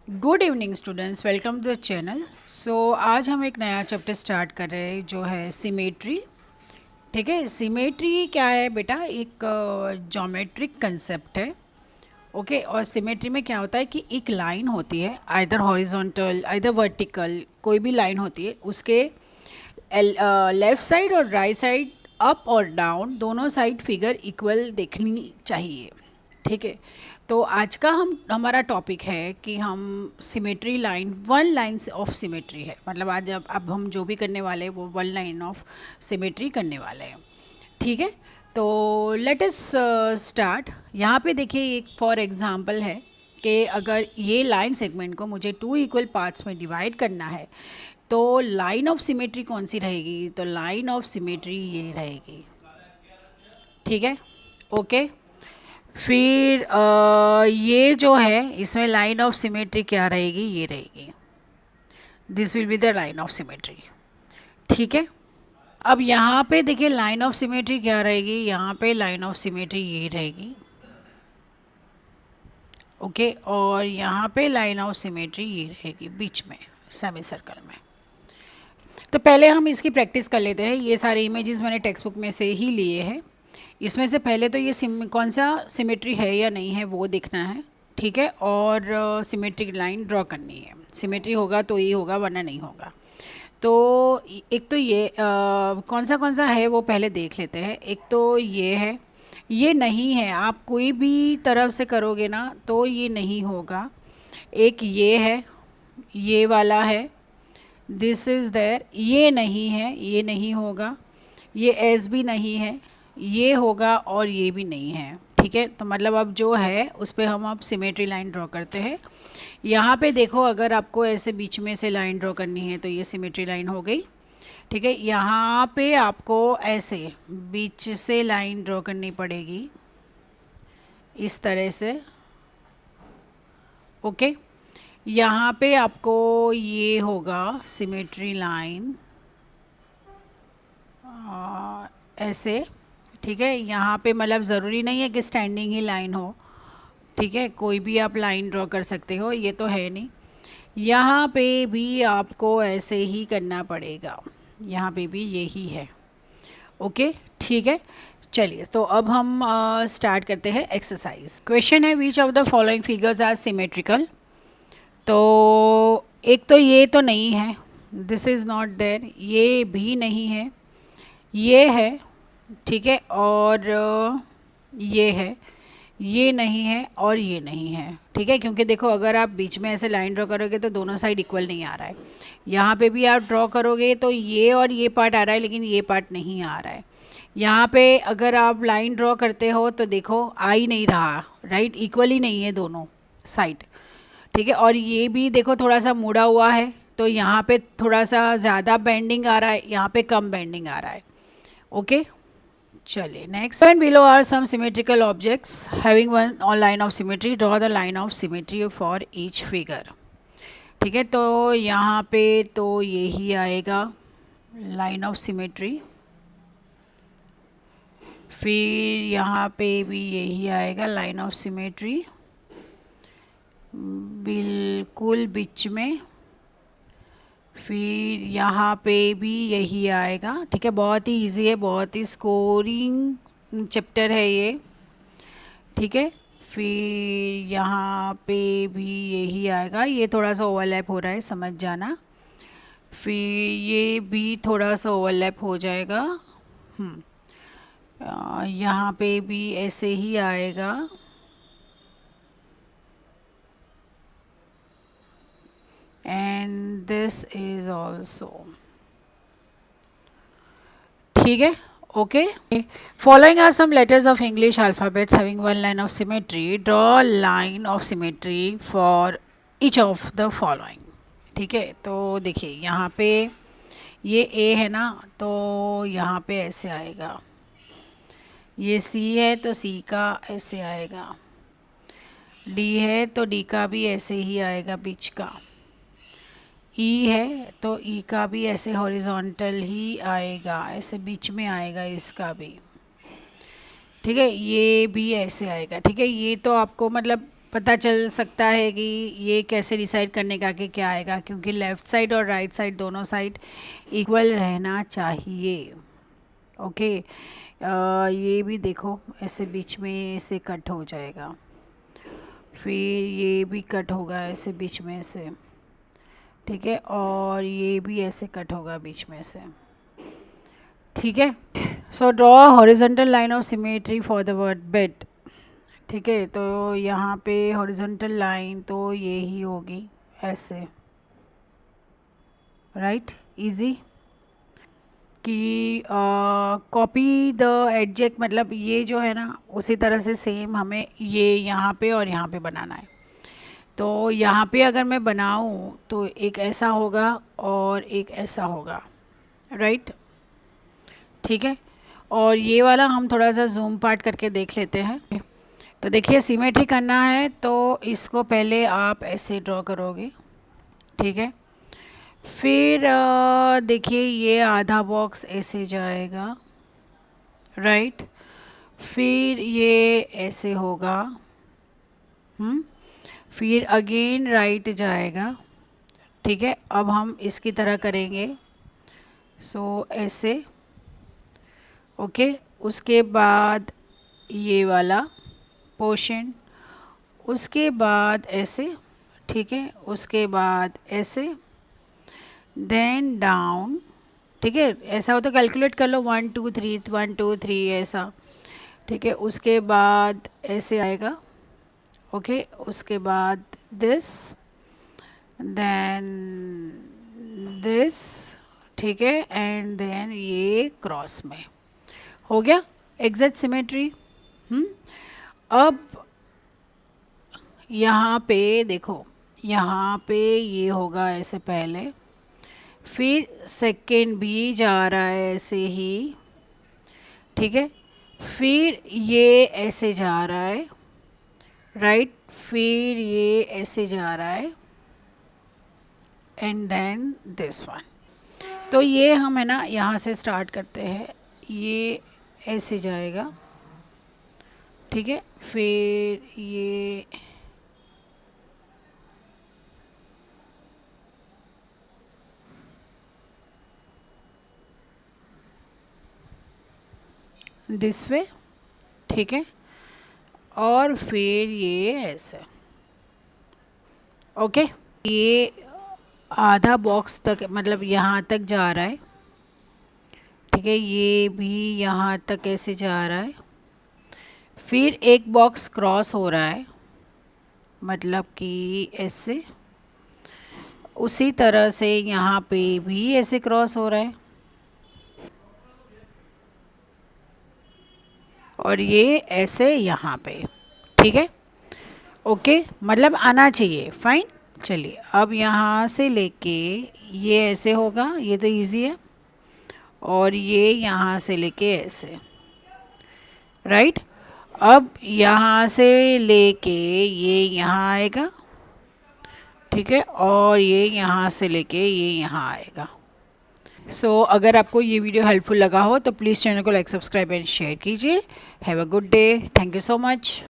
Good evening students, welcome to the channel. आज हम एक नया चैप्टर स्टार्ट कर रहे हैं जो है सिमेट्री। ठीक है, सिमेट्री क्या है बेटा? एक ज्योमेट्रिक कंसेप्ट है। ओके, और सिमेट्री में क्या होता है कि एक लाइन होती है, आइदर हॉरिजॉन्टल आइदर वर्टिकल, कोई भी लाइन होती है, उसके लेफ़्ट साइड और राइट साइड, अप और डाउन, दोनों साइड फिगर इक्वल देखनी चाहिए। ठीक है, तो आज का हमारा टॉपिक है कि हम symmetry line, one line of symmetry है, मतलब आज अब हम जो भी करने वाले हैं वो वन लाइन ऑफ सिमेट्री करने वाले हैं। ठीक है, तो लेट अस स्टार्ट। यहाँ पे देखिए, एक फॉर एग्जांपल है कि अगर ये लाइन सेगमेंट को मुझे टू इक्वल पार्ट्स में डिवाइड करना है तो लाइन ऑफ सिमेट्री कौन सी रहेगी? तो लाइन ऑफ सिमेट्री ये रहेगी। ठीक है, ओके। फिर ये जो है, इसमें लाइन ऑफ सिमेट्री क्या रहेगी? ये रहेगी, this will be the line of symmetry. ठीक है, अब यहाँ पे देखिए लाइन ऑफ सिमेट्री क्या रहेगी? यहाँ पे लाइन ऑफ सिमेट्री ये रहेगी। ओके, और यहाँ पे लाइन ऑफ सिमेट्री ये रहेगी बीच में, सेमी सर्कल में। तो पहले हम इसकी प्रैक्टिस कर लेते हैं। ये सारे इमेजेस मैंने टेक्स्ट बुक में से ही लिए हैं। इसमें से पहले तो ये कौन सा सिमेट्री है या नहीं है वो देखना है। ठीक है, और सिमेट्रिक लाइन ड्रॉ करनी है। सिमेट्री होगा तो ये होगा, वरना नहीं होगा। तो एक तो ये कौन सा है वो पहले देख लेते हैं। एक तो ये है, ये नहीं है। आप कोई भी तरफ से करोगे ना तो ये नहीं होगा। एक ये है, ये वाला है, दिस इज़ देयर, ये नहीं है, ये नहीं होगा। ये एस भी नहीं है, ये होगा, और ये भी नहीं है। ठीक है, तो मतलब अब जो है उस पर हम अब सिमेट्री लाइन ड्रॉ करते हैं। यहाँ पे देखो, अगर आपको ऐसे बीच में से लाइन ड्रॉ करनी है तो ये सिमेट्री लाइन हो गई। ठीक है, यहाँ पे आपको ऐसे बीच से लाइन ड्रॉ करनी पड़ेगी, इस तरह से। ओके, यहाँ पे आपको ये होगा सिमेट्री लाइन, ऐसे। ठीक है, यहाँ पे मतलब ज़रूरी नहीं है कि स्टैंडिंग ही लाइन हो। ठीक है, कोई भी आप लाइन ड्रॉ कर सकते हो, ये तो है नहीं। यहाँ पे भी आपको ऐसे ही करना पड़ेगा, यहाँ पे भी यही है। ओके, ठीक है। चलिए, तो अब हम स्टार्ट करते हैं एक्सरसाइज। क्वेश्चन है, which of the following figures are symmetrical? तो एक तो ये तो नहीं है, दिस इज़ नॉट देयर, ये भी नहीं है, ये है। ठीक है, और ये है, ये नहीं है, और ये नहीं है। ठीक है, क्योंकि देखो, अगर आप बीच में ऐसे लाइन ड्रॉ करोगे तो दोनों साइड इक्वल नहीं आ रहा है। यहाँ पे भी आप ड्रॉ करोगे तो ये और ये पार्ट आ रहा है, लेकिन ये पार्ट नहीं आ रहा है। यहाँ पे अगर आप लाइन ड्रॉ करते हो तो देखो आ ही नहीं रहा, राइट? इक्वल ही नहीं है दोनों साइड। ठीक है, और ये भी देखो थोड़ा सा मुड़ा हुआ है, तो यहाँ पे थोड़ा सा ज़्यादा बेंडिंग आ रहा है, यहाँ पे कम बेंडिंग आ रहा है। ओके, चलिए next. And below are some symmetrical objects having one on line of symmetry, draw the line of symmetry for each figure. ठीक है, तो यहाँ पे तो यही आएगा लाइन ऑफ सिमेट्री। फिर यहाँ पे भी यही आएगा लाइन ऑफ सिमेट्री, बिल्कुल बीच में। फिर यहाँ पे भी यही आएगा। ठीक है, बहुत ही इजी है, बहुत ही स्कोरिंग चैप्टर है ये। ठीक है, फिर यहाँ पे भी यही आएगा। ये थोड़ा सा ओवरलैप हो रहा है, समझ जाना। फिर ये भी थोड़ा सा ओवरलैप हो जाएगा। यहाँ पे भी ऐसे ही आएगा। And this is also. ठीक है, okay. Following are some letters of English alphabets having one line of symmetry, draw line of symmetry for each of the following. ठीक है, तो देखिए यहाँ पे ये ए है ना, तो यहाँ पे ऐसे आएगा। ये सी है तो सी का ऐसे आएगा। डी है तो डी का भी ऐसे ही आएगा बीच का। ई है तो ई का भी ऐसे हॉरिजॉन्टल ही आएगा, ऐसे बीच में आएगा इसका भी। ठीक है, ये भी ऐसे आएगा। ठीक है, ये तो आपको मतलब पता चल सकता है कि ये कैसे डिसाइड करने का कि क्या आएगा, क्योंकि लेफ़्ट साइड और राइट साइड दोनों साइड इक्वल रहना चाहिए। ओके। ये भी देखो ऐसे बीच में से कट हो जाएगा, फिर ये भी कट होगा ऐसे बीच में से, ठीक है, और ये भी ऐसे कट होगा बीच में से, ठीक है। So draw horizontal line of symmetry for the word bed, ठीक है। तो यहाँ पे हॉरिजॉन्टल लाइन तो ये ही होगी ऐसे, राइट, इजी। कि कॉपी द एडजेक्ट, मतलब ये जो है ना उसी तरह से सेम हमें ये यहाँ पे और यहाँ पे बनाना है। तो यहाँ पे अगर मैं बनाऊँ तो एक ऐसा होगा और एक ऐसा होगा, राइट, ठीक है। और ये वाला हम थोड़ा सा जूम पार्ट करके देख लेते हैं। तो देखिए सिमेट्री करना है तो इसको पहले आप ऐसे ड्रॉ करोगे, ठीक है। फिर देखिए ये आधा बॉक्स ऐसे जाएगा, राइट, फिर ये ऐसे होगा, फिर अगेन राइट जाएगा, ठीक है। अब हम इसकी तरह करेंगे, सो ऐसे, ओके। उसके बाद ये वाला पोर्शन, उसके बाद ऐसे, ठीक है, उसके बाद ऐसे, देन डाउन, ठीक है। ऐसा हो तो कैलकुलेट कर लो 1 2 3 1 2 3 ऐसा, ठीक है। उसके बाद ऐसे आएगा, ओके। उसके बाद दिस, देन दिस, ठीक है, एंड देन ये क्रॉस में हो गया एग्जैक्ट सिमेट्री। अब यहाँ पे देखो, यहाँ पे ये होगा ऐसे पहले, फिर सेकेंड भी जा रहा है ऐसे ही, ठीक है, फिर ये ऐसे जा रहा है, राइट, फिर ये ऐसे जा रहा है, एंड देन दिस वन। तो ये हम है ना यहाँ से स्टार्ट करते हैं, ये ऐसे जाएगा, ठीक है, फिर ये दिस वे, ठीक है, और फिर ये ऐसे, ओके। ये आधा बॉक्स तक मतलब यहाँ तक जा रहा है, ठीक है, ये भी यहाँ तक ऐसे जा रहा है, फिर एक बॉक्स क्रॉस हो रहा है, मतलब कि ऐसे, उसी तरह से यहाँ पे भी ऐसे क्रॉस हो रहा है, और ये ऐसे यहाँ पे, ठीक है, ओके, मतलब आना चाहिए, फाइन। चलिए अब यहाँ से लेके ये ऐसे होगा, ये तो इजी है, और ये यहाँ से लेके ऐसे, राइट। अब यहाँ से लेके ये यहाँ आएगा, ठीक है, और ये यहाँ से लेके ये यहाँ आएगा। सो अगर आपको ये वीडियो हेल्पफुल लगा हो तो प्लीज़ चैनल को लाइक, सब्सक्राइब एंड शेयर कीजिए। Have a good day, thank you so much.